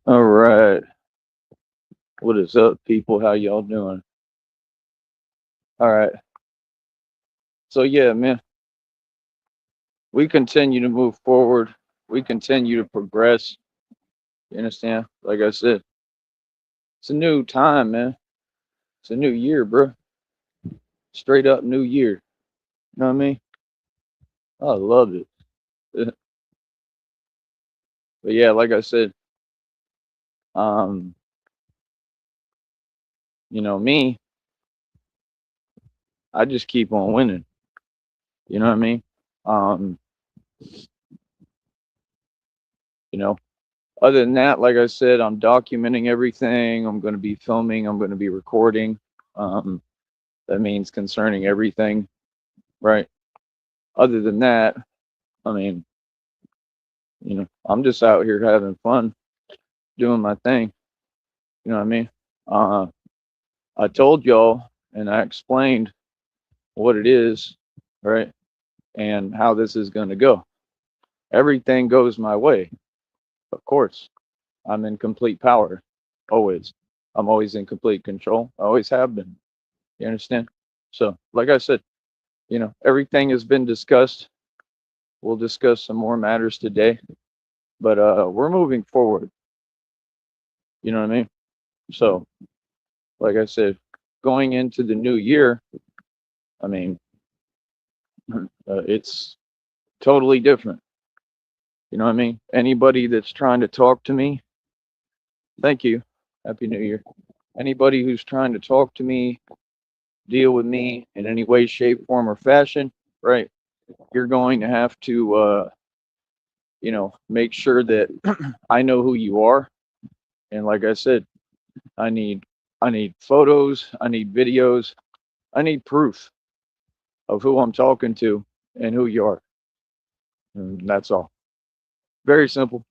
All right. What is up, people? How y'all doing? All right. So yeah, man, we continue to move forward. We continue to progress. You understand? Like I said, it's a new time, man. It's a new year, bro. Straight up new year. You know what I mean? I love it. But yeah, like I said, um, me, I just keep on winning. You know what I mean? Um, you know, other than that, like I said, I'm documenting everything. I'm going to be filming. I'm going to be recording. Um, that means concerning everything, right? Other than that, I mean, I'm just out here having fun, doing my thing. You know what I mean? Uh, I told y'all and I explained what it is, right? And how this is going to go. Everything goes my way, of course. I'm in complete power, always. I'm always in complete control. I always have been. You understand? So, like I said, everything has been discussed. We'll discuss some more matters today, but we're moving forward. You know what I mean? So, like I said, going into the new year, I mean, it's totally different. You know what I mean? Anybody that's trying to talk to me, thank you. Happy New Year. Anybody who's trying to talk to me, deal with me in any way, shape, form, or fashion, right? You're going to have to, make sure that I know who you are. And like I said, I need, I need photos, I need videos, I need proof of who I'm talking to and who you are. And that's all. Very simple.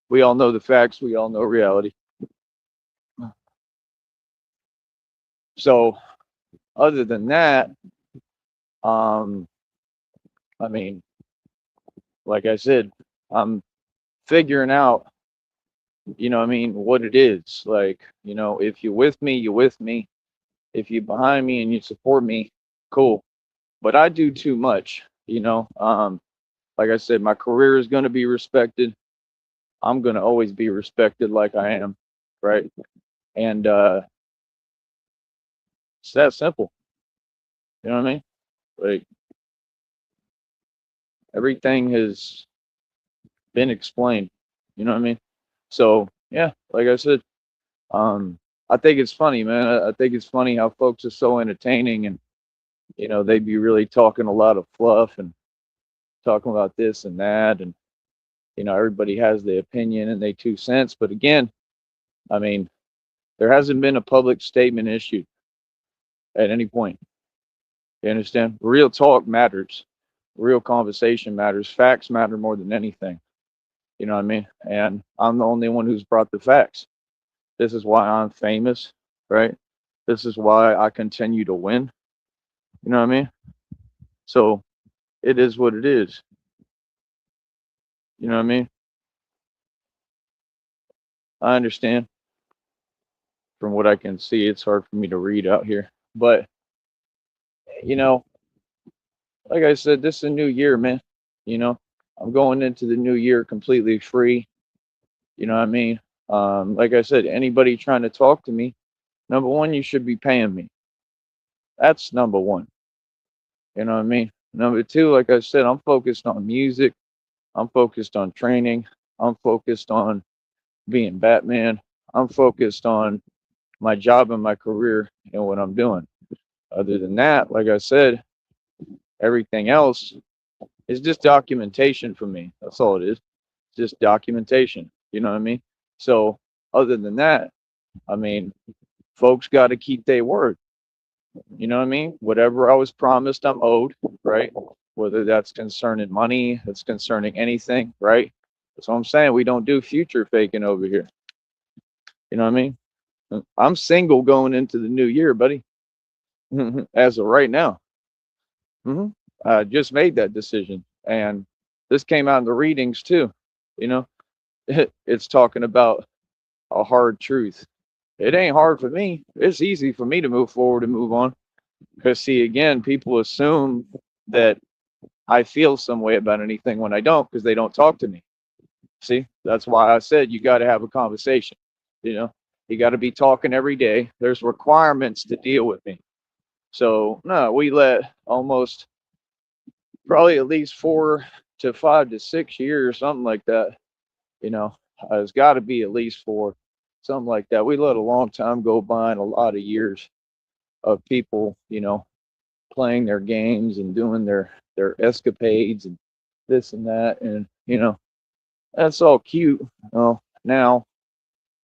We all know the facts. We all know reality. So, other than that, um, I mean, like I said, I'm figuring out, what it is. Like, if you're with me, you're with me. If you're behind me and you support me, cool. But I do too much, Like I said, my career is going to be respected. I'm going to always be respected like I am, right? And it's that simple. You know what I mean? Like, everything has been explained. You know what I mean? So yeah, like I said, um, I think it's funny, man. I think it's funny how folks are so entertaining, and they be really talking a lot of fluff and talking about this and that, and everybody has their opinion and they 2 cents. But again, I mean, there hasn't been a public statement issued at any point. You understand? Real talk matters. Real conversation matters. Facts matter more than anything. You know what I mean? And I'm the only one who's brought the facts. This is why I'm famous, right? This is why I continue to win. You know what I mean? So it is what it is. You know what I mean? I understand. From what I can see, it's hard for me to read out here. But, you know, like I said, this is a new year, man. You know, I'm going into the new year completely free. You know what I mean? Like I said, anybody trying to talk to me, number one, you should be paying me. That's number one. You know what I mean? Number two, like I said, I'm focused on music. I'm focused on training. I'm focused on being Batman. I'm focused on my job and my career and what I'm doing. Other than that, like I said, everything else is just documentation for me. That's all it is. Just documentation. You know what I mean? So, other than that, I mean, folks got to keep their word. You know what I mean? Whatever I was promised, I'm owed, right? Whether that's concerning money, that's concerning anything, right? That's what I'm saying. We don't do future faking over here. You know what I mean? I'm single going into the new year, buddy. As of right now, hmm I just made that decision, and this came out in the readings too. You know, It's talking about a hard truth. It ain't hard for me. It's easy for me to move forward and move on. Because, see, again, people assume that I feel some way about anything when I don't, because they don't talk to me. See, that's why I said you got to have a conversation. You know, you got to be talking every day. There's requirements to deal with me. So, no, we let almost probably at least 4 to 5 to 6 years, something like that. You know, it's got to be at least four, something like that. We let a long time go by and a lot of years of people, playing their games and doing their escapades and this and that, and that's all cute. Well, now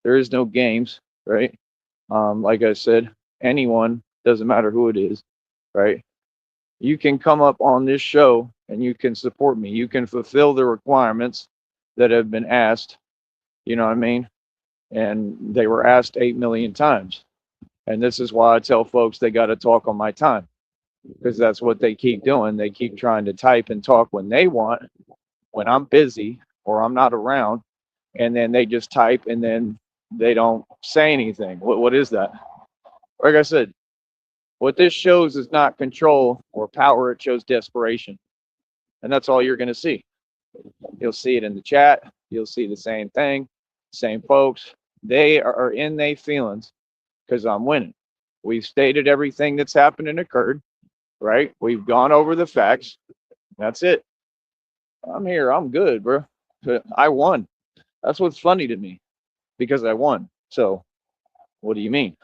there is no games, right? Like I said, anyone, doesn't matter who it is, right? You can come up on this show and you can support me. You can fulfill the requirements that have been asked. You know what I mean? And they were asked 8 million times. And this is why I tell folks they got to talk on my time, because that's what they keep doing. They keep trying to type and talk when they want, when I'm busy or I'm not around, and then they just type and then they don't say anything. What is that? Like I said, what this shows is not control or power, it shows desperation. And that's all you're going to see. You'll see it in the chat. You'll see the same thing, same folks. They are in their feelings because I'm winning. We've stated everything that's happened and occurred, right? We've gone over the facts. That's it. I'm here. I'm good, bro. I won. That's what's funny to me, because I won. So, what do you mean?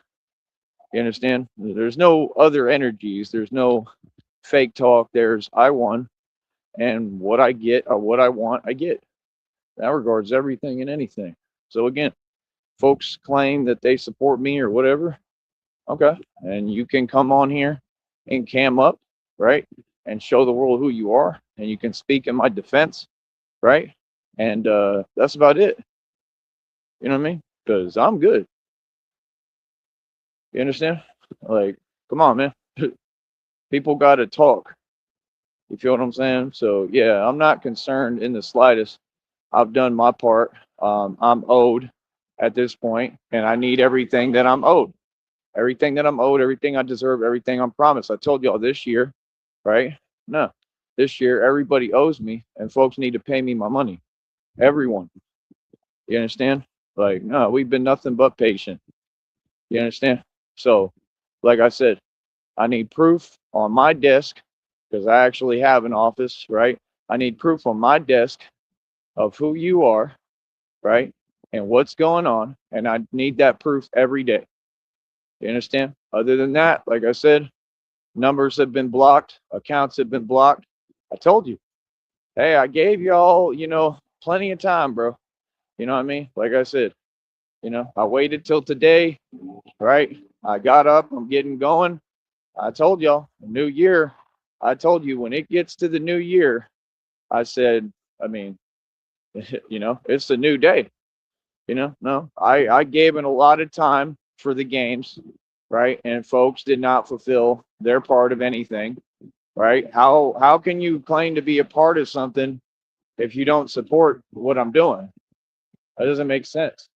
You understand? There's no other energies. There's no fake talk. There's I won, and what I get or what I want, I get. That regards everything and anything. So again, folks claim that they support me or whatever. Okay, and you can come on here and cam up, right, and show the world who you are, and you can speak in my defense, right, and that's about it. You know what I mean? Because I'm good. You understand? Like, come on, man. People got to talk. You feel what I'm saying? So yeah, I'm not concerned in the slightest. I've done my part. I'm owed at this point, and I need everything that I'm owed. Everything that I'm owed, everything I deserve, everything I'm promised. I told y'all this year, right? No, this year everybody owes me, and folks need to pay me my money. Everyone. You understand? Like, no, we've been nothing but patient. You understand? So, like I said, I need proof on my desk, because I actually have an office, right? I need proof on my desk of who you are, right? And what's going on. And I need that proof every day. You understand? Other than that, like I said, numbers have been blocked, accounts have been blocked. I told you, hey, I gave y'all, plenty of time, bro. You know what I mean? Like I said, I waited till today, right? I got up, I'm getting going. I told y'all, new year. I told you when it gets to the new year, I said, I mean, it's a new day. No, I gave it a lot of time for the games, right? And folks did not fulfill their part of anything, right? How can you claim to be a part of something if you don't support what I'm doing? That doesn't make sense.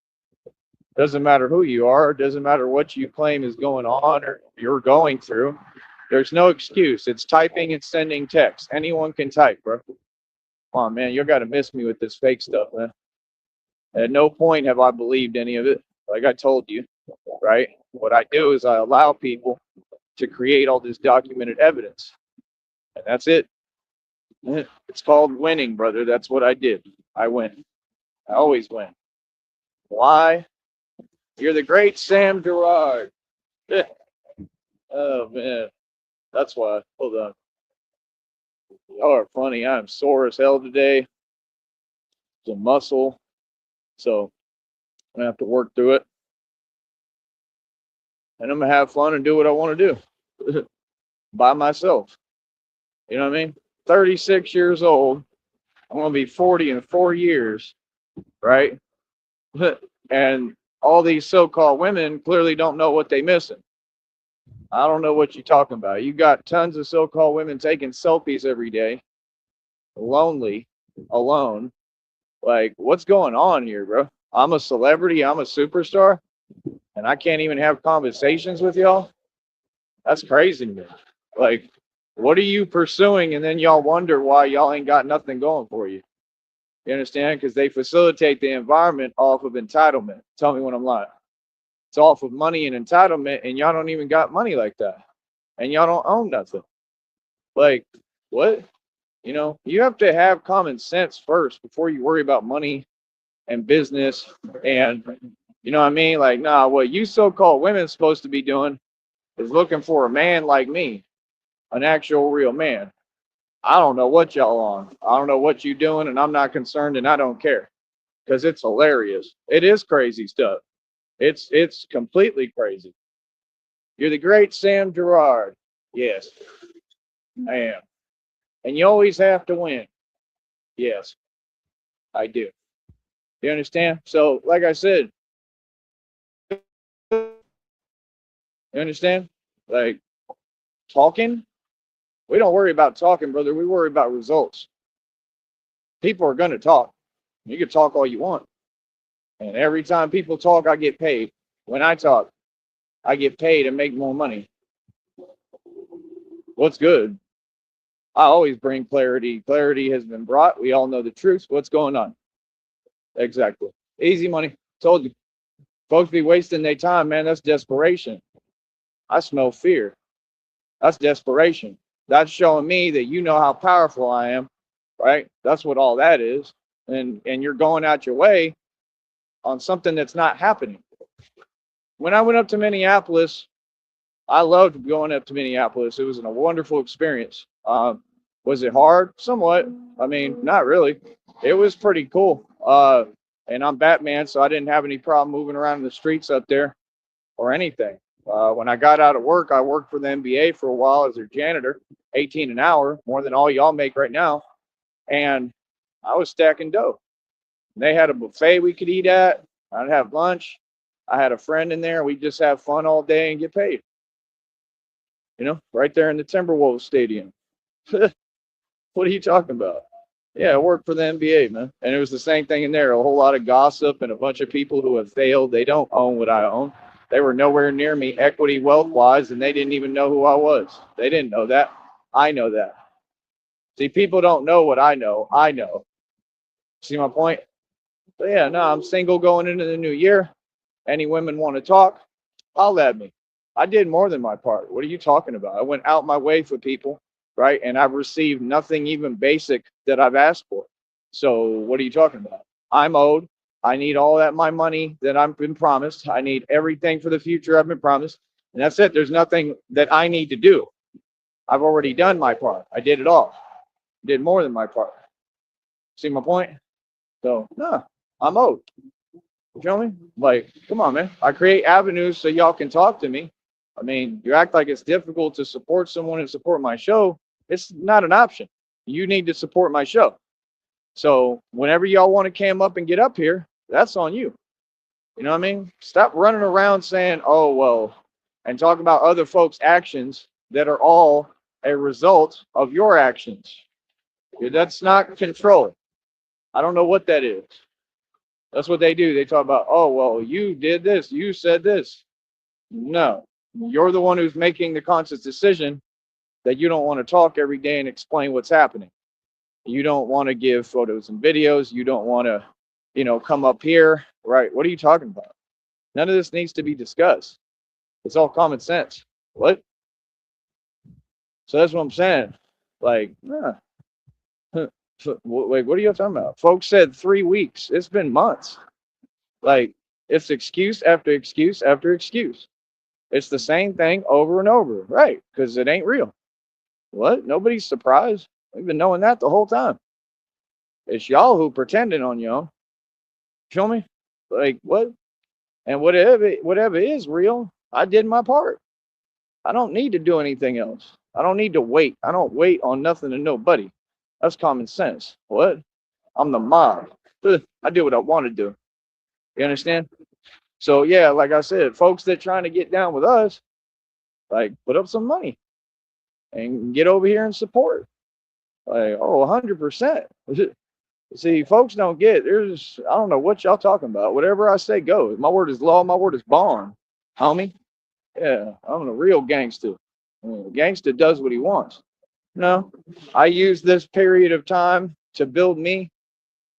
Doesn't matter who you are, doesn't matter what you claim is going on or you're going through. There's no excuse. It's typing and sending text. Anyone can type, bro. Come on, man. You got to miss me with this fake stuff, man. At no point have I believed any of it. Like I told you, right? What I do is I allow people to create all this documented evidence. And that's it. It's called winning, brother. That's what I did. I win. I always win. Why? You're the great Sam Gerard. Oh, man. That's why. Hold on. Y'all are funny. I'm sore as hell today. It's a muscle. So I'm going to have to work through it. And I'm going to have fun and do what I want to do by myself. You know what I mean? 36 years old. I'm going to be 40 in 4 years, right? And all these so-called women clearly don't know what they missing. I don't know what you're talking about. You got tons of so-called women taking selfies every day, lonely, alone, Like, what's going on here, bro? I'm a celebrity, I'm a superstar, and I can't even have conversations with y'all. That's crazy to me. Like, what are you pursuing? And then y'all wonder why y'all ain't got nothing going for you. You understand? Because they facilitate the environment off of entitlement. Tell me when I'm lying. It's off of money and entitlement, and y'all don't even got money like that. And y'all don't own nothing. Like, what? You have to have common sense first before you worry about money and business. And you know what I mean? Like, nah, what you so-called women supposed to be doing is looking for a man like me, an actual real man. I don't know what y'all on. I don't know what you doing, and I'm not concerned, and I don't care because it's hilarious. It is crazy stuff. It's completely crazy. You're the great Sam Gerard. Yes, I am. And you always have to win. Yes, I do. You understand? So, like I said, you understand? Like talking, we don't worry about talking, brother. We worry about results. People are going to talk. You can talk all you want. And every time people talk, I get paid. When I talk, I get paid and make more money. What's good? I always bring clarity. Clarity has been brought. We all know the truth. What's going on? Exactly. Easy money. Told you. Folks be wasting their time, man. That's desperation. I smell fear. That's desperation. That's showing me that you know how powerful I am, right? That's what all that is. And you're going out your way on something that's not happening. When I went up to Minneapolis, I loved going up to Minneapolis. It was a wonderful experience. Was it hard? Somewhat. I mean, not really. It was pretty cool. And I'm Batman, so I didn't have any problem moving around in the streets up there or anything. When I got out of work, I worked for the NBA for a while as their janitor, 18 an hour, more than all y'all make right now. And I was stacking dough. They had a buffet we could eat at. I'd have lunch. I had a friend in there. We'd just have fun all day and get paid. Right there in the Timberwolves Stadium. What are you talking about? Yeah, I worked for the NBA, man. And it was the same thing in there. A whole lot of gossip and a bunch of people who have failed. They don't own what I own. They were nowhere near me equity wealth wise, and they didn't even know who I was. They didn't know that. I know that. See, people don't know what I know. I know. See my point? But yeah, no, I'm single going into the new year. Any women want to talk? Holler at me. I did more than my part. What are you talking about? I went out my way for people, right? And I've received nothing even basic that I've asked for. So what are you talking about? I'm owed. I need all that my money that I've been promised. I need everything for the future I've been promised. And that's it. There's nothing that I need to do. I've already done my part. I did it all. Did more than my part. See my point? So no, I'm owed. You feel me? Like, come on, man. I create avenues so y'all can talk to me. I mean, you act like it's difficult to support someone and support my show. It's not an option. You need to support my show. So whenever y'all want to cam up and get up here, that's on you. You know what I mean? Stop running around saying, oh, well, and talk about other folks' actions that are all a result of your actions. That's not control. I don't know what that is. That's what they do. They talk about, oh, well, you did this. You said this. No, you're the one who's making the conscious decision that you don't want to talk every day and explain what's happening. You don't want to give photos and videos. You don't want to, come up here. Right. What are you talking about? None of this needs to be discussed. It's all common sense. What? So that's what I'm saying. Like, wait, what are you talking about? Folks said 3 weeks. It's been months. Like, it's excuse after excuse after excuse. It's the same thing over and over, right? Because it ain't real. What? Nobody's surprised. We've been knowing that the whole time. It's y'all who pretending on y'all. Feel me? Like what? And whatever is real, I did my part. I don't need to do anything else. I don't need to wait. I don't wait on nothing and nobody. That's common sense. What? I'm the mob. I do what I want to do. You understand? So yeah, like I said, folks that trying to get down with us, like put up some money and get over here and support. Like, oh, 100%. See, folks don't get I don't know what y'all talking about. Whatever I say goes. My word is law, my word is bond, homie. Yeah, I'm a real gangster. Gangster does what he wants. No, I use this period of time to build me,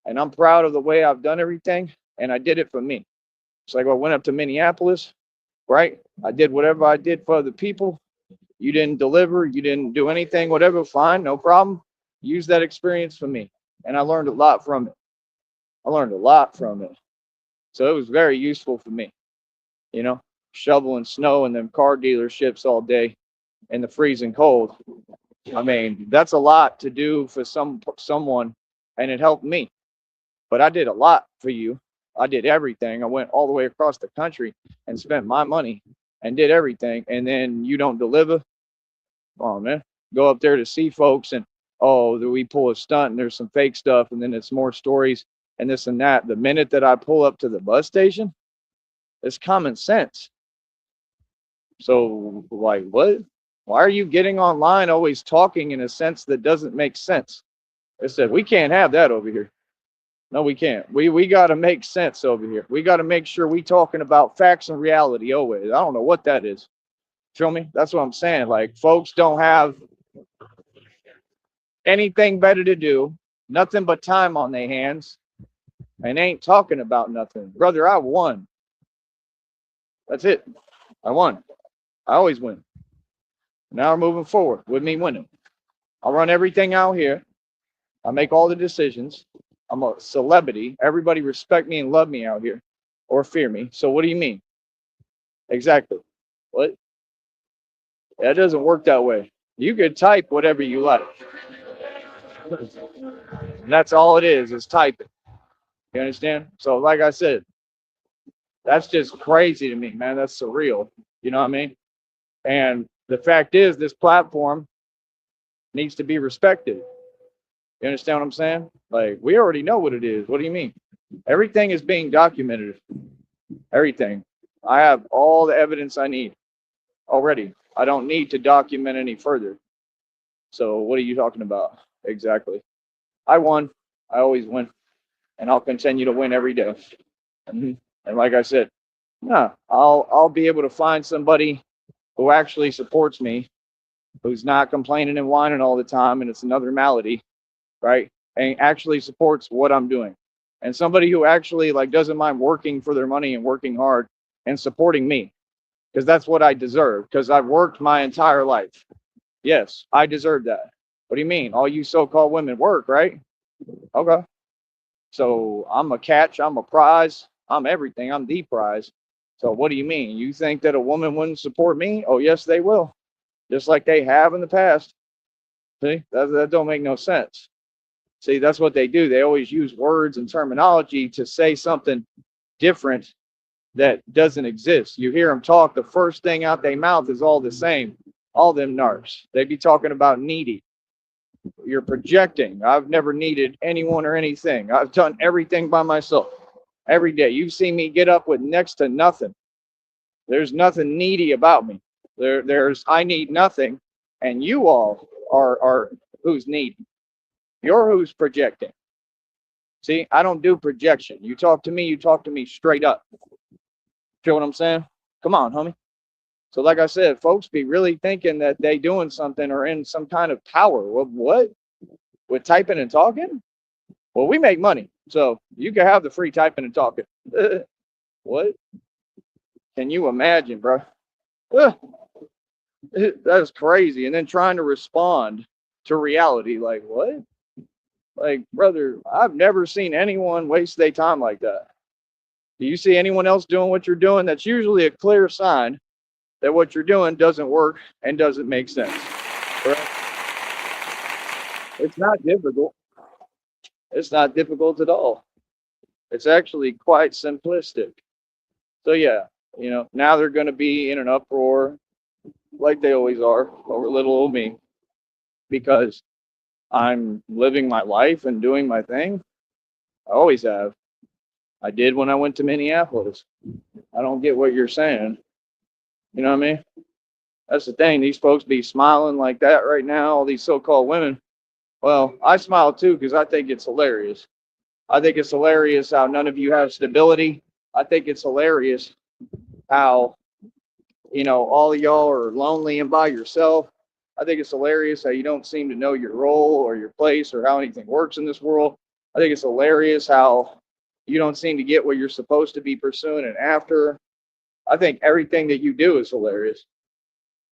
and I'm proud of the way I've done everything, and I did it for me. It's like I went up to Minneapolis, right? I did whatever I did for other people. You didn't deliver, you didn't do anything, whatever, fine, no problem. Use that experience for me. And I learned a lot from it. I learned a lot from it. So it was very useful for me, you know, shoveling snow in them car dealerships all day in the freezing cold. I mean, that's a lot to do for someone, and it helped me. But I did a lot for you. I did everything. I went all the way across the country and spent my money and did everything. And then you don't deliver. Come on, man. Go up there to see folks and oh, we pull a stunt and there's some fake stuff and then it's more stories and this and that. The minute that I pull up to the bus station, it's common sense. So, like, what? Why are you getting online always talking in a sense that doesn't make sense? I said, we can't have that over here. No, we can't. We got to make sense over here. We got to make sure we talking about facts and reality always. I don't know what that is. Feel me? That's what I'm saying. Like, folks don't have anything better to do, nothing but time on their hands, and ain't talking about nothing. Brother, I won. That's it. I won. I always win. Now we're moving forward with me winning. I run everything out here. I make all the decisions. I'm a celebrity. Everybody respect me and love me out here or fear me. So what do you mean? Exactly. What? That doesn't work that way. You could type whatever you like. And that's all it is typing. You understand? So like I said, that's just crazy to me, man. That's surreal. You know what I mean? And the fact is, this platform needs to be respected. You understand what I'm saying? Like, we already know what it is. What do you mean? Everything is being documented. Everything. I have all the evidence I need already. I don't need to document any further. So, what are you talking about? Exactly. I won. I always win. And I'll continue to win every day. And like I said, yeah, I'll be able to find somebody who actually supports me, who's not complaining and whining all the time, and it's another malady, right? And actually supports what I'm doing. And somebody who actually like doesn't mind working for their money and working hard and supporting me. Because that's what I deserve. Because I've worked my entire life. Yes, I deserve that. What do you mean? All you so-called women work, right? Okay. So I'm a catch, I'm a prize, I'm everything, I'm the prize. So what do you mean? You think that a woman wouldn't support me? Oh, yes, they will. Just like they have in the past. See, that don't make no sense. See, that's what they do. They always use words and terminology to say something different that doesn't exist. You hear them talk, the first thing out their mouth is all the same. All them narcs. They be talking about needy. You're projecting. I've never needed anyone or anything. I've done everything by myself every day. You've seen me get up with next to nothing. There's nothing needy about me. There's I need nothing, and you all are who's needy. You're who's projecting. See, I don't do projection. You talk to me straight up. Feel what I'm saying? Come on, homie. So like I said, folks be really thinking that they doing something or in some kind of power. Well, what? With typing and talking? Well, we make money. So you can have the free typing and talking. What? Can you imagine, bro? That's crazy. And then trying to respond to reality. Like, what? Like, brother, I've never seen anyone waste their time like that. Do you see anyone else doing what you're doing? That's usually a clear sign that what you're doing doesn't work and doesn't make sense. Correct? It's not difficult. It's not difficult at all. It's actually quite simplistic. So yeah, now they're going to be in an uproar like they always are over little old me because I'm living my life and doing my thing. I always have. I did when I went to Minneapolis. I don't get what you're saying. You know what I mean? That's the thing. These folks be smiling like that right now, all these so-called women. Well, I smile too because I think it's hilarious. I think it's hilarious how none of you have stability. I think it's hilarious how, all of y'all are lonely and by yourself. I think it's hilarious how you don't seem to know your role or your place or how anything works in this world. I think it's hilarious how you don't seem to get what you're supposed to be pursuing and after. I think everything that you do is hilarious.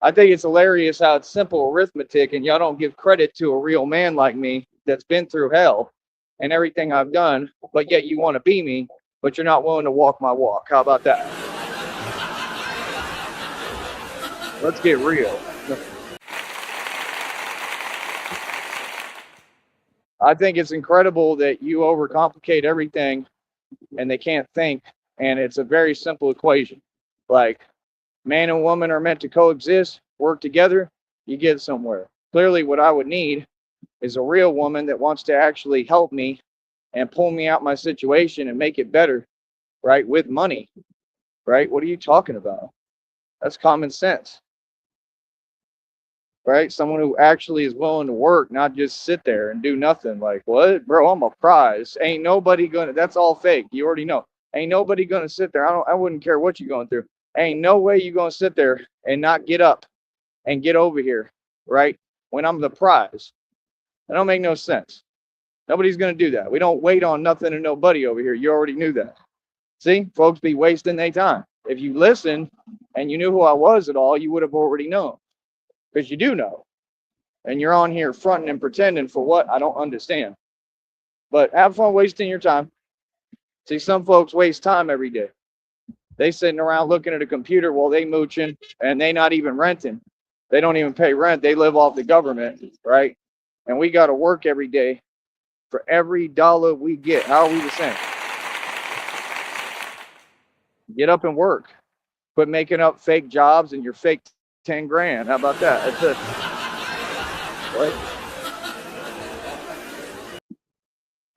I think it's hilarious how it's simple arithmetic and y'all don't give credit to a real man like me that's been through hell and everything I've done, but yet you want to be me, but you're not willing to walk my walk. How about that? Let's get real. I think it's incredible that you overcomplicate everything and they can't think. And it's a very simple equation. Like, man and woman are meant to coexist, work together, you get somewhere. Clearly, what I would need is a real woman that wants to actually help me and pull me out my situation and make it better, right? With money, right? What are you talking about? That's common sense, right? Someone who actually is willing to work, not just sit there and do nothing. Like, what, bro? I'm a prize. Ain't nobody gonna. That's all fake. You already know. Ain't nobody gonna sit there. I wouldn't care what you're going through. Ain't no way you gonna sit there and not get up and get over here, right? When I'm the prize. That don't make no sense. Nobody's gonna do that. We don't wait on nothing and nobody over here. You already knew that. See, folks be wasting their time. If you listened and you knew who I was at all, you would have already known. Because you do know. And you're on here fronting and pretending for what? I don't understand. But have fun wasting your time. See, some folks waste time every day. They sitting around looking at a computer while they mooching and they not even renting. They don't even pay rent. They live off the government, right? And we got to work every day for every dollar we get. How are we the same? Get up and work. Quit making up fake jobs and your fake 10 grand. How about that? That's it. What?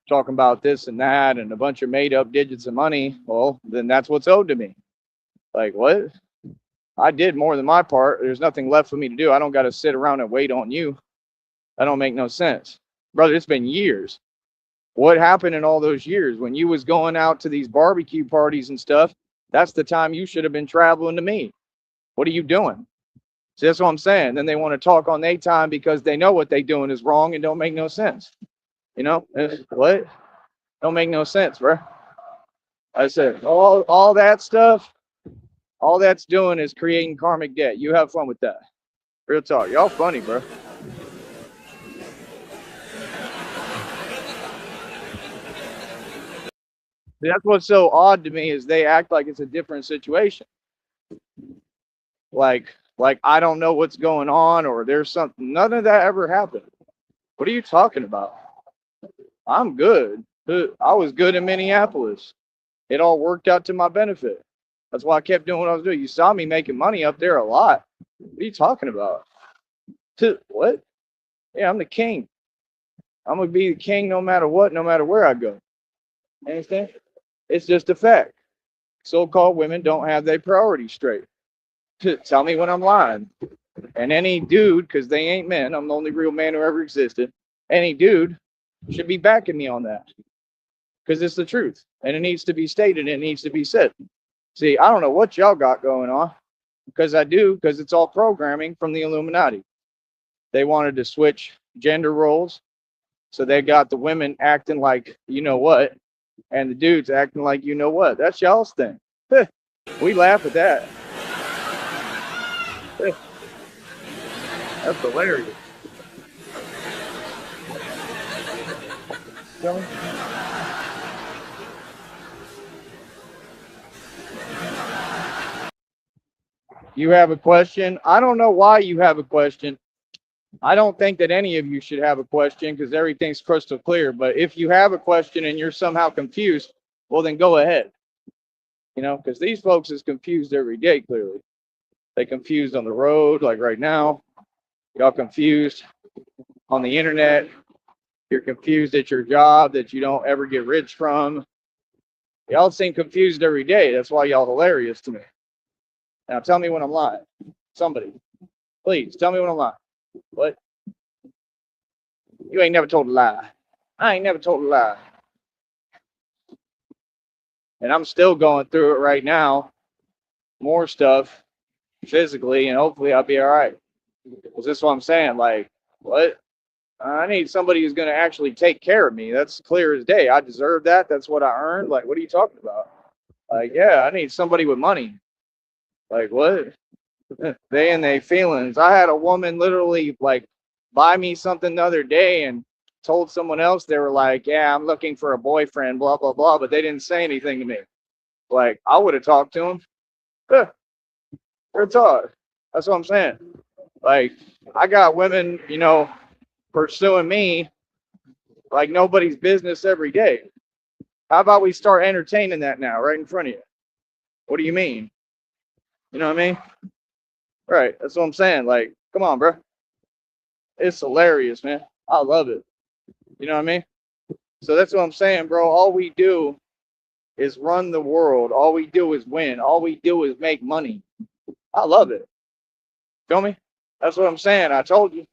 Talking about this and that and a bunch of made up digits of money. Well, then that's what's owed to me. Like, what? I did more than my part. There's nothing left for me to do. I don't got to sit around and wait on you. That don't make no sense. Brother, it's been years. What happened in all those years when you was going out to these barbecue parties and stuff? That's the time you should have been traveling to me. What are you doing? See, that's what I'm saying. Then they want to talk on their time because they know what they doing is wrong and don't make no sense. What? Don't make no sense, bro. I said all that stuff, all that's doing is creating karmic debt. You have fun with that. Real talk. Y'all funny, bro. That's what's so odd to me is they act like it's a different situation. Like I don't know what's going on or there's something. None of that ever happened. What are you talking about? I'm good. I was good in Minneapolis. It all worked out to my benefit. That's why I kept doing what I was doing. You saw me making money up there a lot. What are you talking about? What? Yeah, I'm the king. I'm gonna be the king no matter what, no matter where I go. Understand? It's just a fact. So-called women don't have their priorities straight. Tell me when I'm lying. And any dude, because they ain't men, I'm the only real man who ever existed. Any dude should be backing me on that. Because it's the truth. And it needs to be stated and it needs to be said. See, I don't know what y'all got going on. Because I do, because it's all programming from the Illuminati. They wanted to switch gender roles. So they got the women acting like you know what, and the dudes acting like you know what. That's y'all's thing. We laugh at that. That's hilarious. You have a question? I don't know why you have a question. I don't think that any of you should have a question because everything's crystal clear. But if you have a question and you're somehow confused, well, then go ahead. Because these folks is confused every day, clearly. They confused on the road, like right now. Y'all confused on the internet. You're confused at your job that you don't ever get rich from. Y'all seem confused every day. That's why y'all hilarious to me. Now tell me when I'm lying. Somebody, please tell me when I'm lying. What? You ain't never told a lie. I ain't never told a lie. And I'm still going through it right now, more stuff physically, and hopefully I'll be all right. Because this is what I'm saying. Like, what? I need somebody who's going to actually take care of me. That's clear as day. I deserve that. That's what I earned. Like, what are you talking about? Like, yeah, I need somebody with money. Like, what? They and they feelings. I had a woman literally like buy me something the other day and told someone else, they were like, yeah, I'm looking for a boyfriend, blah, blah, blah. But they didn't say anything to me. Like, I would have talked to him. Or talk. That's what I'm saying. Like, I got women, pursuing me like nobody's business every day. How about we start entertaining that now, right in front of you? What do you mean? You know what I mean? Right. That's what I'm saying. Like, come on, bro. It's hilarious, man. I love it. You know what I mean? So that's what I'm saying, bro. All we do is run the world. All we do is win. All we do is make money. I love it. Feel me? That's what I'm saying. I told you.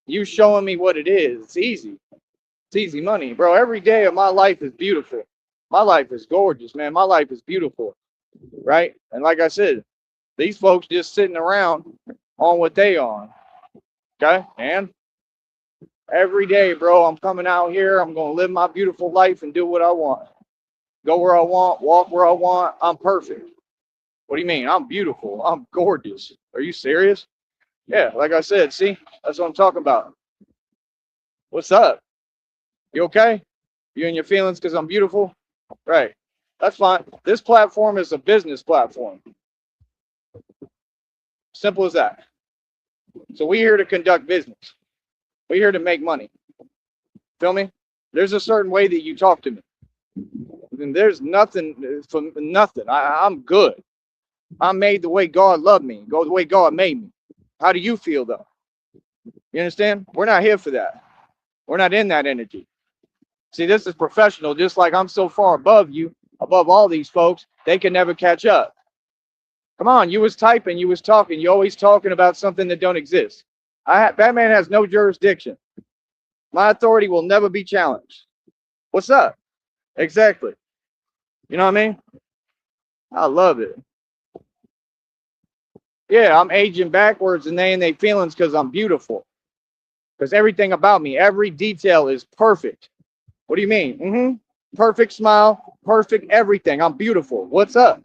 You showing me what it is. It's easy. It's easy money, bro. Every day of my life is beautiful. My life is gorgeous, man. My life is beautiful, right? And like I said, these folks just sitting around on what they on, okay? And every day, bro, I'm coming out here. I'm going to live my beautiful life and do what I want. Go where I want, walk where I want. I'm perfect. What do you mean? I'm beautiful. I'm gorgeous. Are you serious? Yeah, like I said, see? That's what I'm talking about. What's up? You okay? You in your feelings because I'm beautiful? Right. That's fine. This platform is a business platform. Simple as that. So we're here to conduct business. We're here to make money. Feel me? There's a certain way that you talk to me. And there's nothing from nothing. I'm good. I'm made the way God loved me. Go the way God made me. How do you feel though? You understand? We're not here for that. We're not in that energy. See, this is professional. Just like I'm so far above you, above all these folks, they can never catch up. Come on, you was typing, you was talking, you always talking about something that don't exist. Batman has no jurisdiction. My authority will never be challenged. What's up? Exactly. You know what I mean? I love it. Yeah, I'm aging backwards and they feelings because I'm beautiful. Because everything about me, every detail is perfect. What do you mean? Perfect smile, perfect everything. I'm beautiful. What's up?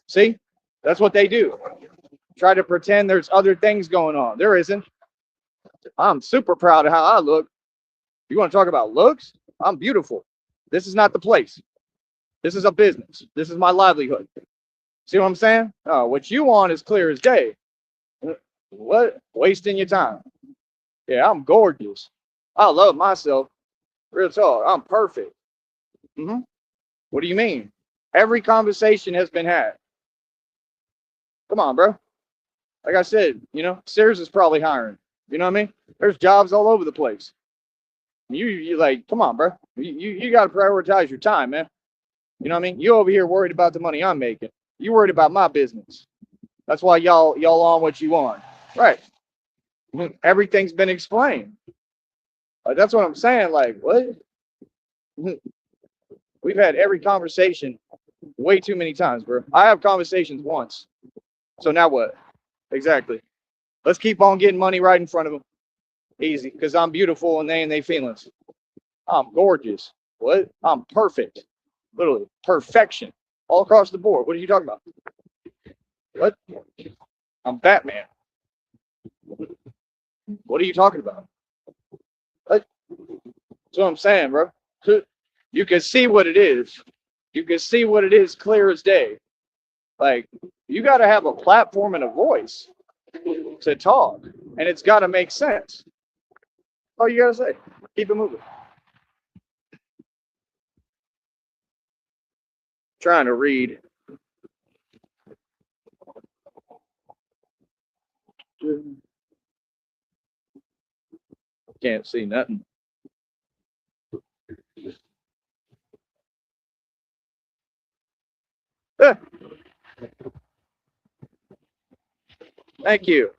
See? That's what they do. Try to pretend there's other things going on. There isn't. I'm super proud of how I look. You want to talk about looks? I'm beautiful. This is not the place. This is a business. This is my livelihood. See what I'm saying? What you want is clear as day. What? Wasting your time. Yeah, I'm gorgeous. I love myself. Real talk. I'm perfect. What do you mean? Every conversation has been had. Come on, bro. Like I said, Sears is probably hiring. You know what I mean? There's jobs all over the place. You like, come on, bro. You got to prioritize your time, man. You know what I mean? You over here worried about the money I'm making. You worried about my business. That's why y'all on what you want. Right. Everything's been explained. That's what I'm saying. Like, what? We've had every conversation way too many times, bro. I have conversations once. So now what? Exactly. Let's keep on getting money right in front of them. Easy. Because I'm beautiful and they feelings. I'm gorgeous. What? I'm perfect. Literally. Perfection. All across the board. What are you talking about? What? I'm Batman. What are you talking about? What? That's what I'm saying, bro. You can see what it is. You can see what it is clear as day. Like, you got to have a platform and a voice to talk, and it's got to make sense. All you got to say. Keep it moving. Trying to read. Can't see nothing. Thank you.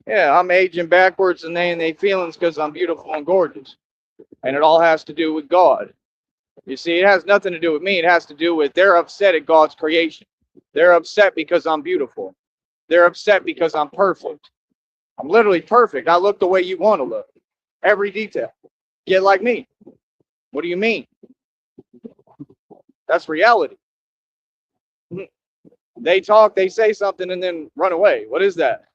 Yeah, I'm aging backwards and they feelings because I'm beautiful and gorgeous. And it all has to do with God. You see, it has nothing to do with me. It has to do with they're upset at God's creation. They're upset because I'm beautiful. They're upset because I'm perfect. I'm literally perfect. I look the way you want to look. Every detail. Get like me. What do you mean? That's reality. They talk, they say something, and then run away. What is that?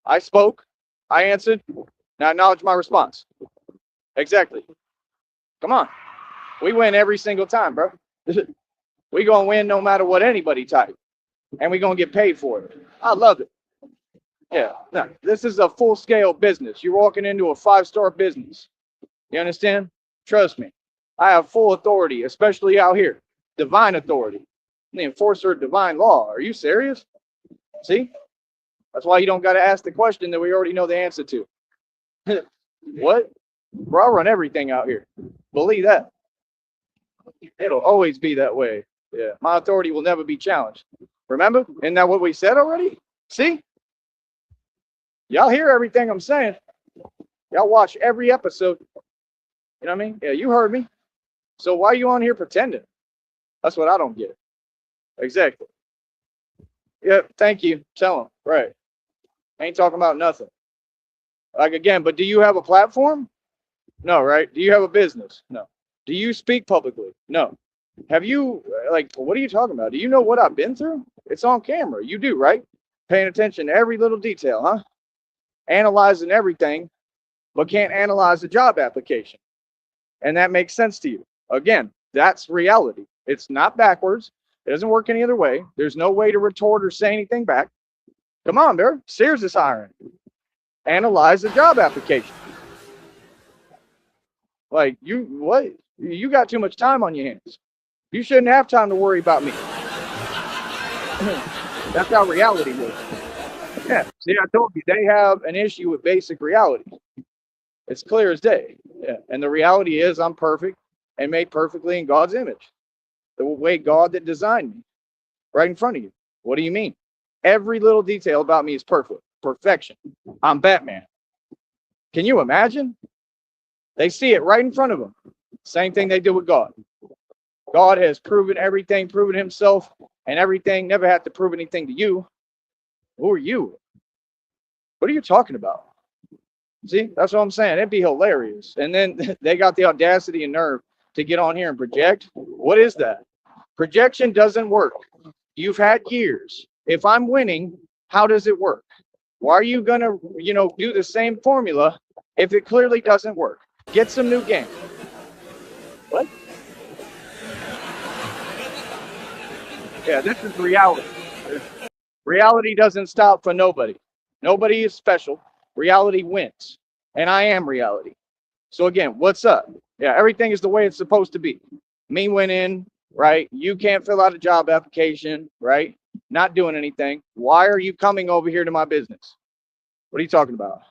I spoke. I answered. Now acknowledge my response. Exactly. Come on. We win every single time, bro. We gonna win no matter what anybody type. And we gonna get paid for it. I love it. Yeah. No, this is a full-scale business. You're walking into a 5-star business. You understand? Trust me. I have full authority, especially out here. Divine authority. I'm the enforcer of divine law. Are you serious? See? That's why you don't got to ask the question that we already know the answer to. What? Bro, I run everything out here. Believe that. It'll always be that way. Yeah. My authority will never be challenged. Remember? Isn't that what we said already? See? Y'all hear everything I'm saying. Y'all watch every episode. You know what I mean? Yeah, you heard me. So why are you on here pretending? That's what I don't get. Exactly. Yep, thank you. Tell them. Right. Ain't talking about nothing. Like again, but do you have a platform? No, right? Do you have a business? No. Do you speak publicly? No. Have you, like, what are you talking about? Do you know what I've been through? It's on camera. You do, right? Paying attention to every little detail, huh? Analyzing everything, but can't analyze the job application. And that makes sense to you. Again, that's reality. It's not backwards. It doesn't work any other way. There's no way to retort or say anything back. Come on, there. Sears is hiring. Analyze the job application. Like, what? You got too much time on your hands. You shouldn't have time to worry about me. That's how reality works. Yeah. See, I told you, they have an issue with basic reality. It's clear as day. Yeah. And the reality is I'm perfect and made perfectly in God's image. The way God that designed me. Right in front of you. What do you mean? Every little detail about me is perfect. Perfection. I'm Batman. Can you imagine? They see it right in front of them. Same thing they did with God. God has proven everything, proven himself and everything, never had to prove anything to you. Who are you? What are you talking about? See, that's what I'm saying. It'd be hilarious. And then they got the audacity and nerve to get on here and project. What is that? Projection doesn't work. You've had years. If I'm winning, how does it work? Why are you going to, do the same formula if it clearly doesn't work? Get some new game. What? Yeah, this is reality. Reality doesn't stop for nobody. Nobody is special. Reality wins. And I am reality. So again, what's up? Yeah, everything is the way it's supposed to be. Me went in, right? You can't fill out a job application, right? Not doing anything. Why are you coming over here to my business? What are you talking about?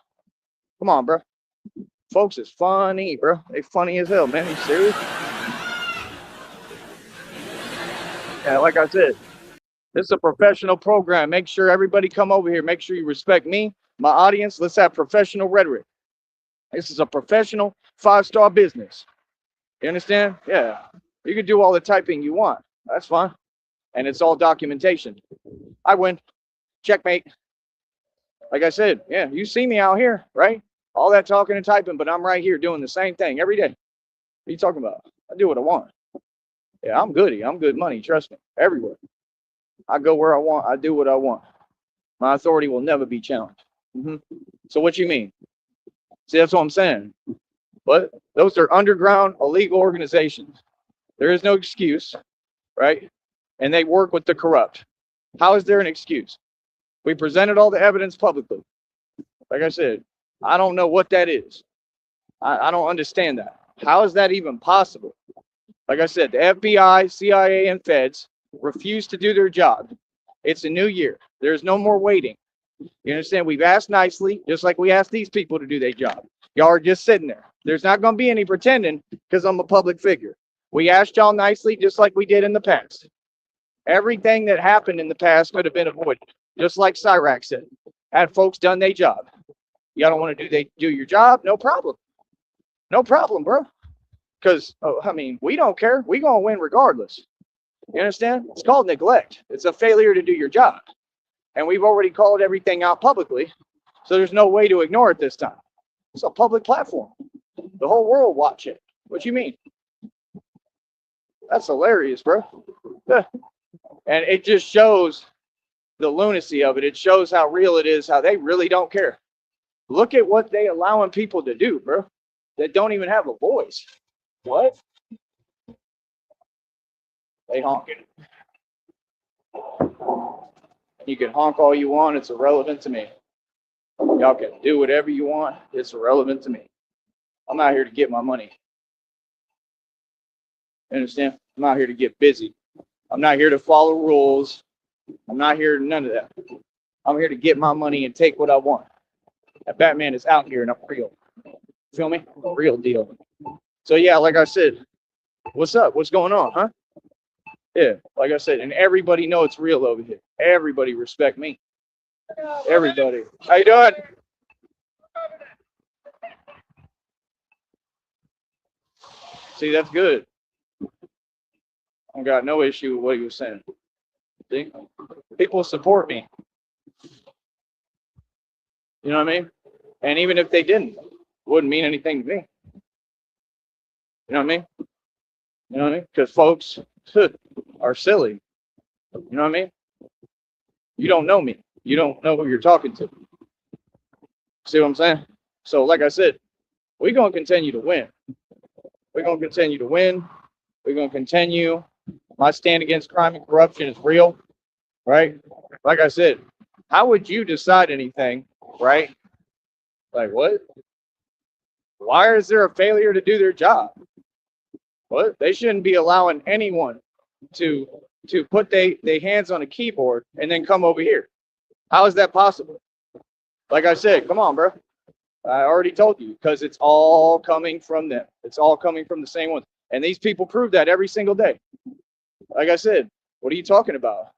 Come on, bro. Folks is funny, bro. They funny as hell, man. You serious? Yeah, like I said, this is a professional program. Make sure everybody come over here. Make sure you respect me, my audience. Let's have professional rhetoric. This is a professional 5-star business. You understand? Yeah. You can do all the typing you want. That's fine. And it's all documentation. I win. Checkmate. Like I said, yeah, you see me out here, right? All that talking and typing, but I'm right here doing the same thing every day. What are you talking about? I do what I want. Yeah, I'm goody. I'm good money. Trust me. Everywhere. I go where I want. I do what I want. My authority will never be challenged. So what you mean? See, that's what I'm saying. But those are underground illegal organizations. There is no excuse, right? And they work with the corrupt. How is there an excuse? We presented all the evidence publicly. Like I said, I don't know what that is. I don't understand that. How is that even possible? Like I said, the FBI, CIA, and feds refuse to do their job. It's a new year. There's no more waiting. You understand? We've asked nicely, just like we asked these people to do their job. Y'all are just sitting there. There's not going to be any pretending because I'm a public figure. We asked y'all nicely, just like we did in the past. Everything that happened in the past could have been avoided, just like Cyrax said. Had folks done their job. Y'all don't want to do your job? No problem. No problem, bro. Because, I mean, we don't care. We going to win regardless. You understand? It's called neglect. It's a failure to do your job. And we've already called everything out publicly. So there's no way to ignore it this time. It's a public platform. The whole world watch it. What you mean? That's hilarious, bro. And it just shows the lunacy of it. It shows how real it is, how they really don't care. Look at what they allowing people to do, bro, that don't even have a voice. What? They honking. You can honk all you want. It's irrelevant to me. Y'all can do whatever you want. It's irrelevant to me. I'm out here to get my money. You understand? I'm out here to get busy. I'm not here to follow rules. I'm not here to none of that. I'm here to get my money and take what I want. That Batman is out here and I'm real. Feel me? Real deal. So yeah, like I said, what's up? What's going on, huh? Yeah, like I said, and everybody know it's real over here. Everybody respect me. Everybody. How you doing? See, that's good. I got no issue with what he was saying. See? People support me. You know what I mean? And even if they didn't, it wouldn't mean anything to me. You know what I mean? You know what I mean? Because folks are silly. You know what I mean? You don't know me. You don't know who you're talking to. See what I'm saying? So, like I said, we're going to continue to win. We're going to continue to win. We're going to continue. My stand against crime and corruption is real, right? Like I said, how would you decide anything, right? Like, what? Why is there a failure to do their job? What? They shouldn't be allowing anyone to put their hands on a keyboard and then come over here. How is that possible? Like I said, come on, bro. I already told you, because it's all coming from them. It's all coming from the same ones. And these people prove that every single day. Like I said, what are you talking about?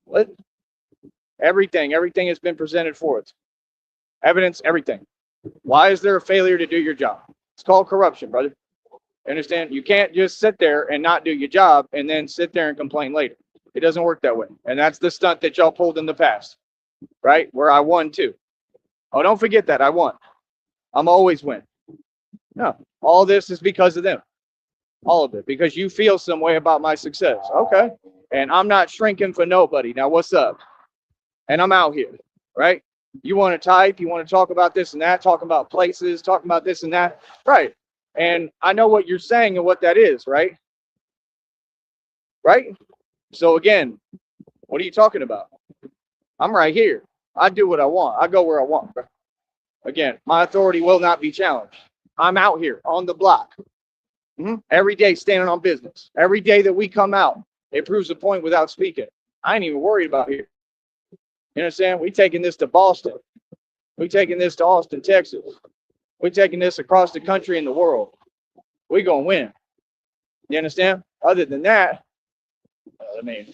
What? Everything has been presented for us. Evidence, everything. Why is there a failure to do your job? It's called corruption, brother. You understand? You can't just sit there and not do your job and then sit there and complain later. It doesn't work that way. And that's the stunt that y'all pulled in the past, right? Where I won too. Oh, don't forget that. I won. I'm always win. No, all this is because of them. All of it. Because you feel some way about my success. Okay. And I'm not shrinking for nobody. Now, what's up? And I'm out here, right? You want to type, you want to talk about this and that, talking about places, talking about this and that. Right. And I know what you're saying and what that is, right? Right? So again, what are you talking about? I'm right here. I do what I want. I go where I want. Bro. Again, my authority will not be challenged. I'm out here on the block. Every day standing on business. Every day that we come out, it proves a point without speaking. I ain't even worried about here. You understand? We taking this to Boston. We taking this to Austin, Texas. We taking this across the country and the world. We gonna win. You understand? Other than that, I mean,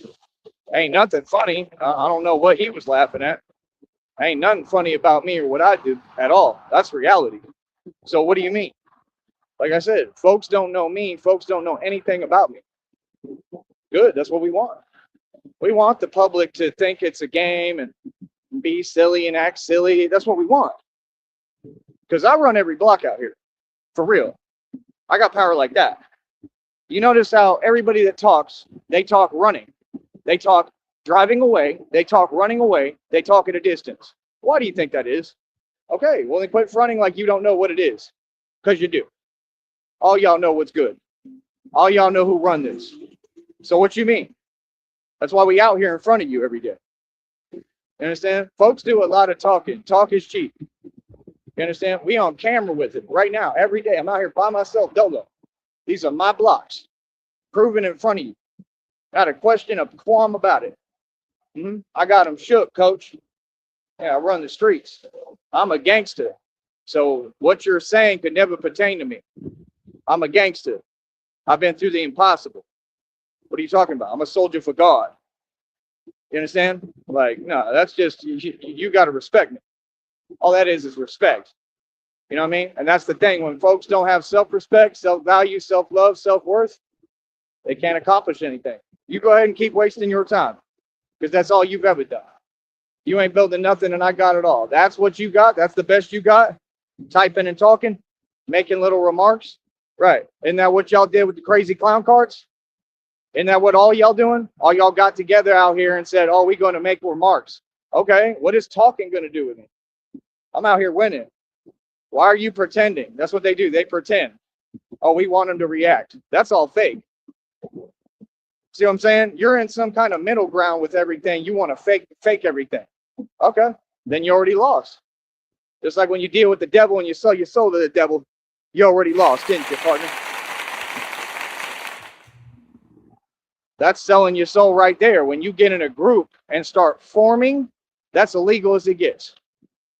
ain't nothing funny. I don't know what he was laughing at. Ain't nothing funny about me or what I do at all. That's reality. So what do you mean? Like I said, folks don't know me. Folks don't know anything about me. Good. That's what we want. We want the public to think it's a game and be silly and act silly. That's what we want. Because I run every block out here. For real. I got power like that. You notice how everybody that talks, they talk running. They talk driving away. They talk running away. They talk at a distance. Why do you think that is? Okay, well, then quit fronting like you don't know what it is. Because you do. All y'all know what's good. All y'all know who run this. So what you mean? That's why we out here in front of you every day. You understand? Folks do a lot of talking. Talk is cheap. You understand? We on camera with it right now, every day. I'm out here by myself, dolo. These are my blocks. Proven in front of you. Not a question, a qualm about it. I got them shook, coach. Yeah, I run the streets. I'm a gangster. So what you're saying could never pertain to me. I'm a gangster. I've been through the impossible. What are you talking about? I'm a soldier for God. You understand? Like, no, that's just, you got to respect me. All that is respect. You know what I mean? And that's the thing. When folks don't have self-respect, self-value, self-love, self-worth, they can't accomplish anything. You go ahead and keep wasting your time because that's all you've ever done. You ain't building nothing and I got it all. That's what you got. That's the best you got. Typing and talking, making little remarks. Right. Isn't that what y'all did with the crazy clown cards? Isn't that what all y'all doing? All y'all got together out here and said, oh, we're going to make remarks. Okay. What is talking going to do with me? I'm out here winning. Why are you pretending? That's what they do. They pretend. Oh, we want them to react. That's all fake. See what I'm saying? You're in some kind of middle ground with everything. You want to fake everything. Okay. Then you already lost. Just like when you deal with the devil and you sell your soul to the devil, you already lost, didn't you, partner? That's selling your soul right there. When you get in a group and start forming, that's illegal as it gets.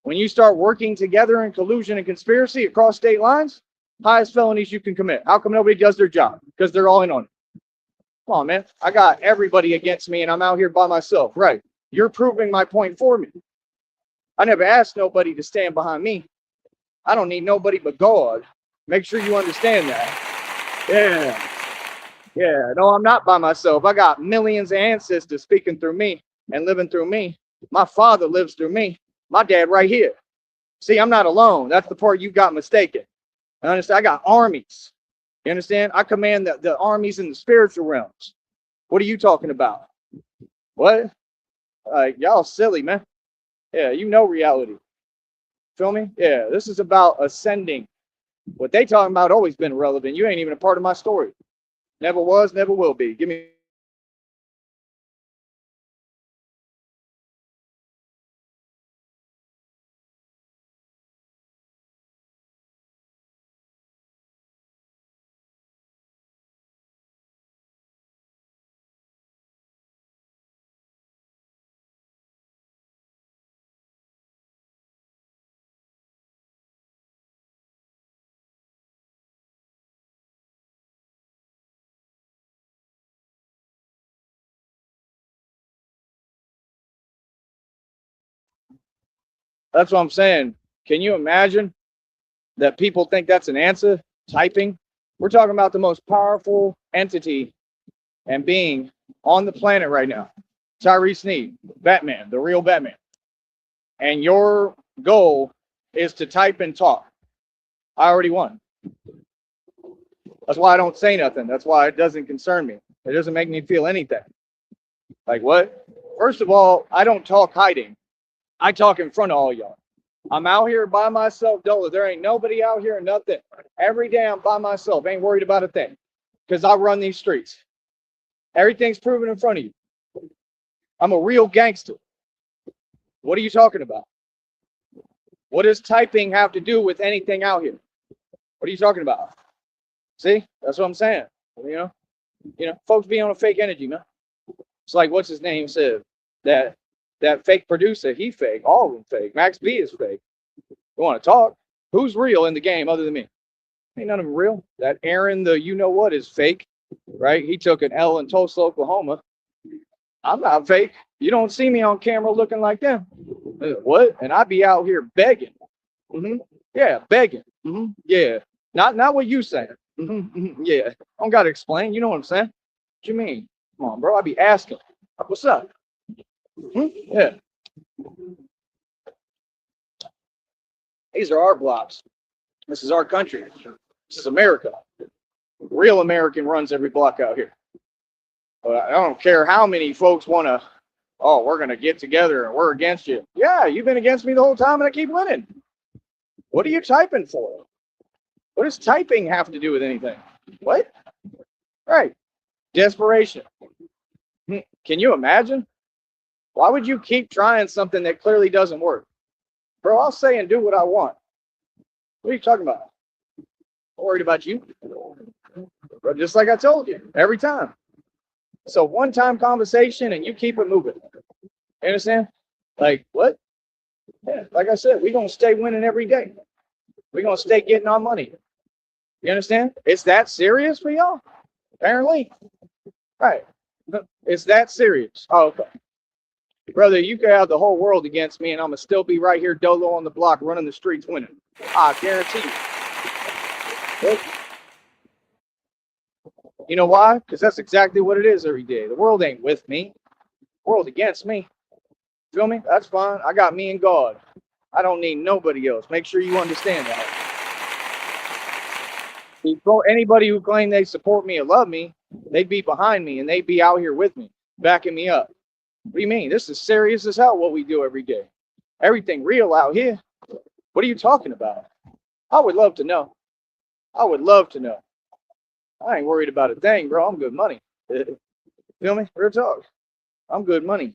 When you start working together in collusion and conspiracy across state lines, highest felonies you can commit. How come nobody does their job? Because they're all in on it. Come on, man. I got everybody against me and I'm out here by myself. Right. You're proving my point for me. I never asked nobody to stand behind me. I don't need nobody but God. Make sure you understand that. Yeah. Yeah. No, I'm not by myself. I got millions of ancestors speaking through me and living through me. My father lives through me. My dad right here. See, I'm not alone. That's the part you got mistaken. I understand. I got armies. You understand? I command the armies in the spiritual realms. What are you talking about? What? Y'all silly, man. Yeah, you know reality. Feel me? Yeah, this is about ascending. What they talking about always been irrelevant. You ain't even a part of my story. Never was, never will be. Give me. That's what I'm saying. Can you imagine that people think that's an answer? Typing. We're talking about the most powerful entity and being on the planet right now. Tyree Sneed, Batman, the real Batman. And your goal is to type and talk. I already won. That's why I don't say nothing. That's why it doesn't concern me. It doesn't make me feel anything. Like what? First of all, I don't talk hiding. I talk in front of all y'all. I'm out here by myself, Dola. There ain't nobody out here, nothing. Every day I'm by myself. Ain't worried about a thing. Because I run these streets. Everything's proven in front of you. I'm a real gangster. What are you talking about? What does typing have to do with anything out here? What are you talking about? See, that's what I'm saying. You know, folks be on a fake energy, man. It's like what's his name said that fake producer, he fake, all of them fake. Max B is fake. You want to talk? Who's real in the game other than me? Ain't none of them real. That Aaron, the you know what, is fake, right? He took an L in Tulsa, Oklahoma. I'm not fake. You don't see me on camera looking like them. What? And I be out here begging. Yeah, begging. Yeah, not what you saying. Yeah, I don't gotta explain. You know what I'm saying? What you mean? Come on, bro. I be asking. What's up? Yeah. These are our blocks. This is our country. This is America. Real American runs every block out here. I don't care how many folks want to, oh, we're going to get together and we're against you. Yeah, you've been against me the whole time and I keep winning. What are you typing for? What does typing have to do with anything? What? Right. Desperation. Can you imagine? Why would you keep trying something that clearly doesn't work? Bro, I'll say and do what I want. What are you talking about? I'm worried about you. But just like I told you, every time. So one-time conversation and you keep it moving. You understand? Like, what? Yeah, like I said, we're going to stay winning every day. We're going to stay getting our money. You understand? It's that serious for y'all? Apparently. Right. It's that serious. Oh, okay. Brother, you could have the whole world against me and I'm going to still be right here dolo on the block running the streets winning. I guarantee you. You know why? Because that's exactly what it is every day. The world ain't with me. The world against me. Feel me? That's fine. I got me and God. I don't need nobody else. Make sure you understand that. Anybody who claim they support me or love me, they'd be behind me and they'd be out here with me, backing me up. What do you mean? This is serious as hell what we do every day. Everything real out here. What are you talking about? I would love to know. I would love to know. I ain't worried about a thing, bro. I'm good money. Feel me? Real talk. I'm good money.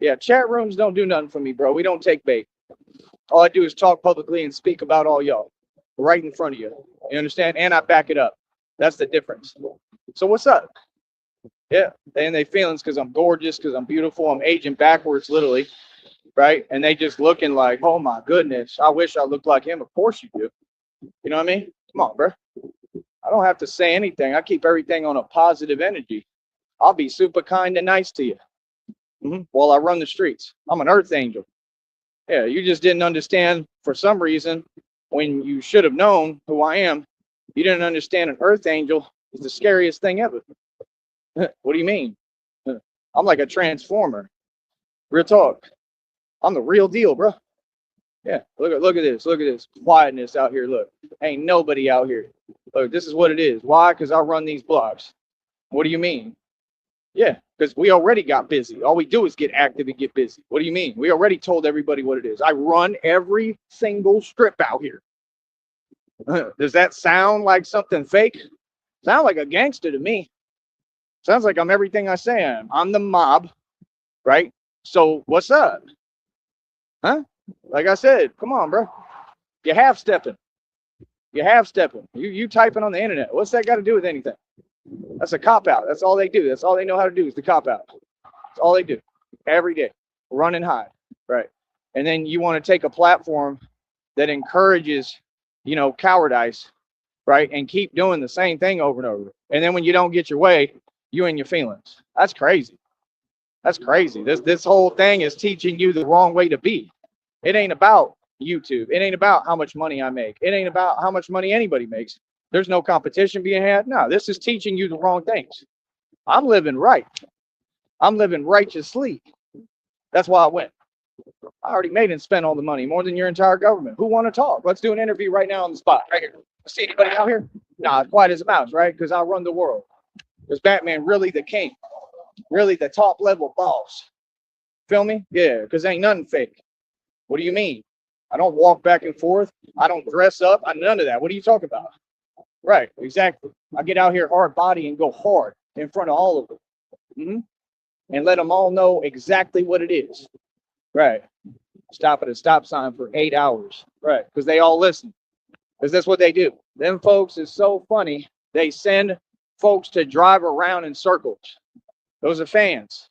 Yeah, chat rooms don't do nothing for me, bro. We don't take bait. All I do is talk publicly and speak about all y'all right in front of you. You understand? And I back it up. That's the difference. So what's up? Yeah, and they feelings because I'm gorgeous, because I'm beautiful. I'm aging backwards, literally, right? And they just looking like, oh my goodness, I wish I looked like him. Of course you do. You know what I mean? Come on, bro. I don't have to say anything. I keep everything on a positive energy. I'll be super kind and nice to you while I run the streets. I'm an earth angel. Yeah, you just didn't understand for some reason when you should have known who I am. You didn't understand an earth angel is the scariest thing ever. What do you mean? I'm like a transformer. Real talk. I'm the real deal, bro. Yeah, look at this. Look at this quietness out here. Look, ain't nobody out here. Look, this is what it is. Why? Because I run these blocks. What do you mean? Yeah, because we already got busy. All we do is get active and get busy. What do you mean? We already told everybody what it is. I run every single strip out here. Does that sound like something fake? Sound like a gangster to me. Sounds like I'm everything I say I am. I'm the mob, right? So what's up? Huh? Like I said, come on, bro. You half stepping. You half stepping. You typing on the internet. What's that got to do with anything? That's a cop out. That's all they do. That's all they know how to do is the cop out. That's all they do every day. Run and hide, right? And then you want to take a platform that encourages, cowardice, right? And keep doing the same thing over and over. And then when you don't get your way, you in your feelings. That's crazy. That's crazy. This whole thing is teaching you the wrong way to be. It ain't about YouTube. It ain't about how much money I make. It ain't about how much money anybody makes. There's no competition being had. No, this is teaching you the wrong things. I'm living right. I'm living righteously. That's why I went. I already made and spent all the money, more than your entire government. Who want to talk? Let's do an interview right now on the spot, right here. See anybody out here? Nah, quiet as a mouse, right? Because I run the world. Is Batman really the king? Really the top level boss? Feel me? Yeah, because ain't nothing fake. What do you mean? I don't walk back and forth. I don't dress up. None of that. What are you talking about? Right, exactly. I get out here hard body and go hard in front of all of them. And let them all know exactly what it is. Right. Stop at a stop sign for 8 hours. Right. Because they all listen. Because that's what they do. Them folks is so funny. They send folks to drive around in circles. Those are fans.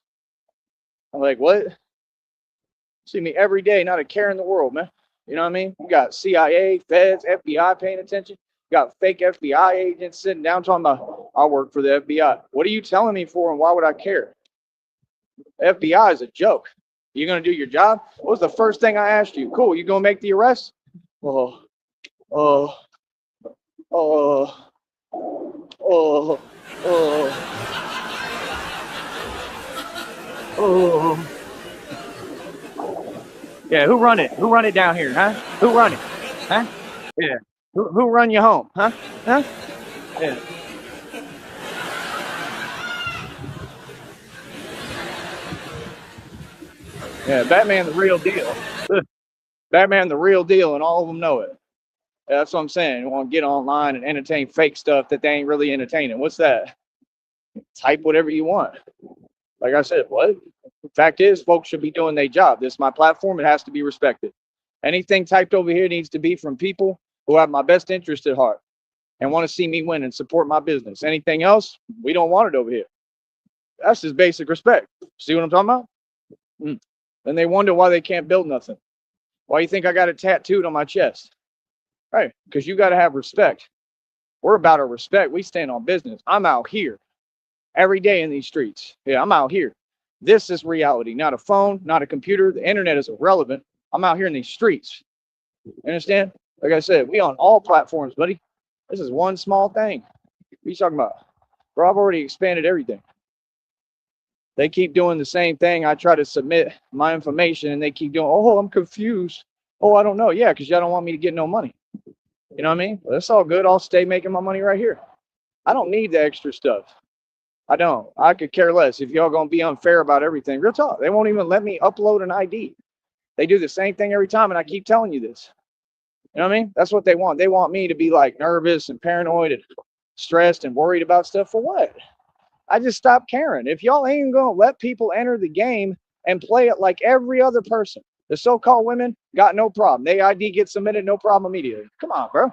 I'm like, what? See me every day, not a care in the world, man. You know what I mean? You got CIA, feds, FBI paying attention. You got fake FBI agents sitting down talking about, I work for the FBI. What are you telling me for and why would I care? FBI is a joke. You going to do your job? What was the first thing I asked you? Cool, you going to make the arrest? Oh, oh, oh, oh, oh, oh. Yeah, who run it? Who run it down here, huh? Who run it? Huh? Yeah. Who run you home, huh? Huh? Yeah. Yeah, Batman the real deal. Batman the real deal, and all of them know it. That's what I'm saying. You want to get online and entertain fake stuff that they ain't really entertaining. What's that? Type whatever you want. Like I said, what? The fact is, folks should be doing their job. This is my platform. It has to be respected. Anything typed over here needs to be from people who have my best interest at heart and want to see me win and support my business. Anything else, we don't want it over here. That's just basic respect. See what I'm talking about? And they wonder why they can't build nothing. Why you think I got it tattooed on my chest? Right, because you got to have respect. We're about our respect. We stand on business. I'm out here every day in these streets. Yeah, I'm out here. This is reality, not a phone, not a computer. The internet is irrelevant. I'm out here in these streets. You understand? Like I said, we on all platforms, buddy. This is one small thing. What are you talking about? Bro, I've already expanded everything. They keep doing the same thing. I try to submit my information and they keep doing, oh, I'm confused. Oh, I don't know. Yeah, because y'all don't want me to get no money. You know what I mean? Well, that's all good. I'll stay making my money right here. I don't need the extra stuff. I don't. I could care less if y'all gonna be unfair about everything. Real talk. They won't even let me upload an ID. They do the same thing every time, and I keep telling you this. You know what I mean? That's what they want. They want me to be like nervous and paranoid and stressed and worried about stuff. For what? I just stopped caring. If y'all ain't gonna let people enter the game and play it like every other person, the so-called women got no problem. They ID gets submitted, no problem immediately. Come on, bro.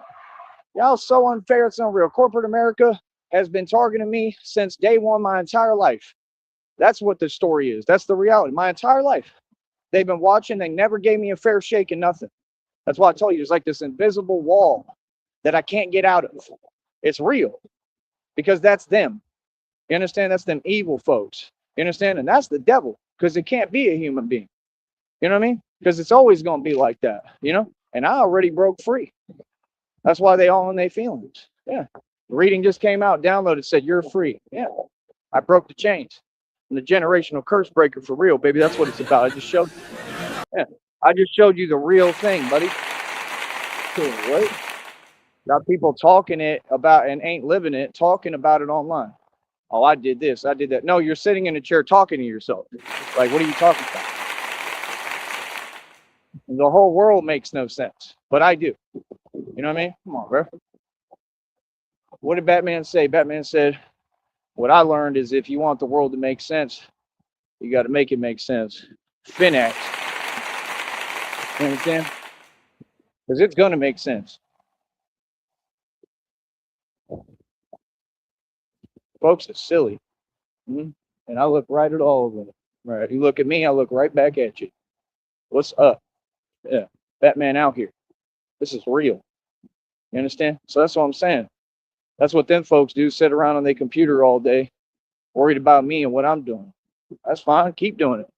Y'all so unfair. It's unreal. Corporate America has been targeting me since day one, my entire life. That's what the story is. That's the reality. My entire life. They've been watching. They never gave me a fair shake and nothing. That's why I told you there's like this invisible wall that I can't get out of. It's real because that's them. You understand? That's them evil folks. You understand? And that's the devil because it can't be a human being. You know what I mean? Because it's always going to be like that, you know? And I already broke free. That's why they all in their feelings. Yeah. The reading just came out, downloaded, said, you're free. Yeah. I broke the chains. I'm the generational curse breaker for real, baby. That's what it's about. I just showed you. Yeah. I just showed you the real thing, buddy. Cool, right? Got people talking it about and ain't living it, talking about it online. Oh, I did this, I did that. No, you're sitting in a chair talking to yourself. Like, what are you talking about? The whole world makes no sense, but I do. You know what I mean? Come on, bro. What did Batman say? Batman said, what I learned is if you want the world to make sense, you got to make it make sense. Finax. You understand? Because it's going to make sense. Folks are silly. Mm-hmm. And I look right at all of them. Right. You look at me, I look right back at you. What's up? Yeah. Batman out here. This is real. You understand? So that's what I'm saying. That's what them folks do, sit around on their computer all day, worried about me and what I'm doing. That's fine. Keep doing it.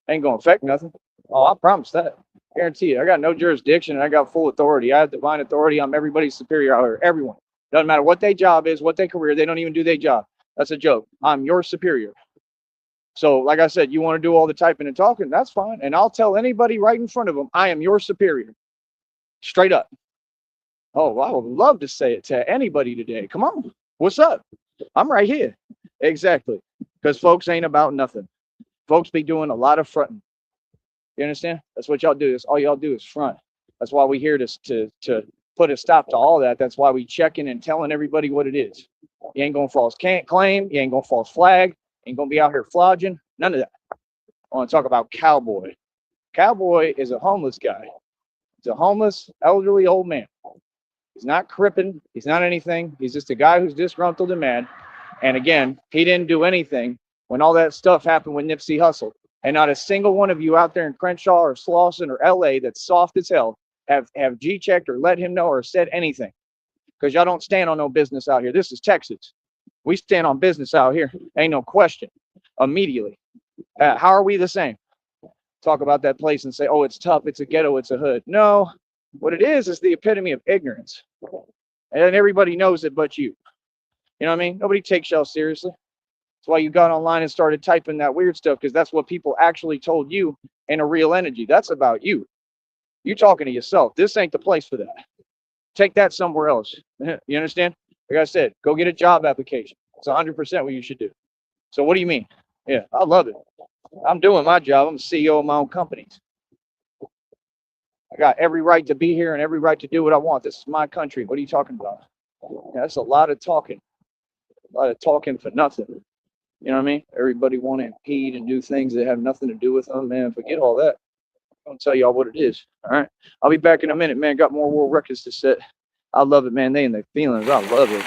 Ain't going to affect nothing. Oh, I promise that. Guarantee it. I got no jurisdiction and I got full authority. I have divine authority. I'm everybody's superior out here. Everyone. Doesn't matter what their job is, what their career. They don't even do their job. That's a joke. I'm your superior. So, like I said, you want to do all the typing and talking, that's fine. And I'll tell anybody right in front of them, I am your superior. Straight up. Oh, I would love to say it to anybody today. Come on. What's up? I'm right here. Exactly. Because folks ain't about nothing. Folks be doing a lot of fronting. You understand? That's what y'all do. That's all y'all do is front. That's why we here to put a stop to all that. That's why we checking and telling everybody what it is. You ain't gonna false can't claim. You ain't gonna false flag. Ain't gonna be out here flogging. None of that. I want to talk about Cowboy. Cowboy is a homeless guy. He's a homeless, elderly old man. He's not crippin'. He's not anything. He's just a guy who's disgruntled and mad. And again, he didn't do anything when all that stuff happened with Nipsey Hussle. And not a single one of you out there in Crenshaw or Slauson or LA that's soft as hell have G-checked or let him know or said anything. Because y'all don't stand on no business out here. This is Texas. We stand on business out here. Ain't no question. Immediately. How are we the same? Talk about that place and say, oh, it's tough. It's a ghetto. It's a hood. No. What it is the epitome of ignorance. And everybody knows it but you. You know what I mean? Nobody takes y'all seriously. That's why you got online and started typing that weird stuff, because that's what people actually told you in a real energy. That's about you. You talking to yourself. This ain't the place for that. Take that somewhere else. You understand? Like I said, go get a job application. It's 100% what you should do. So what do you mean? Yeah, I love it. I'm doing my job. I'm the CEO of my own companies. I got every right to be here and every right to do what I want. This is my country. What are you talking about? Yeah, that's a lot of talking. A lot of talking for nothing. You know what I mean? Everybody want to impede and do things that have nothing to do with them, man. Forget all that. I'm gonna tell y'all what it is. All right. I'll be back in a minute, man. Got more world records to set. I love it, man. They in their feelings. I love it.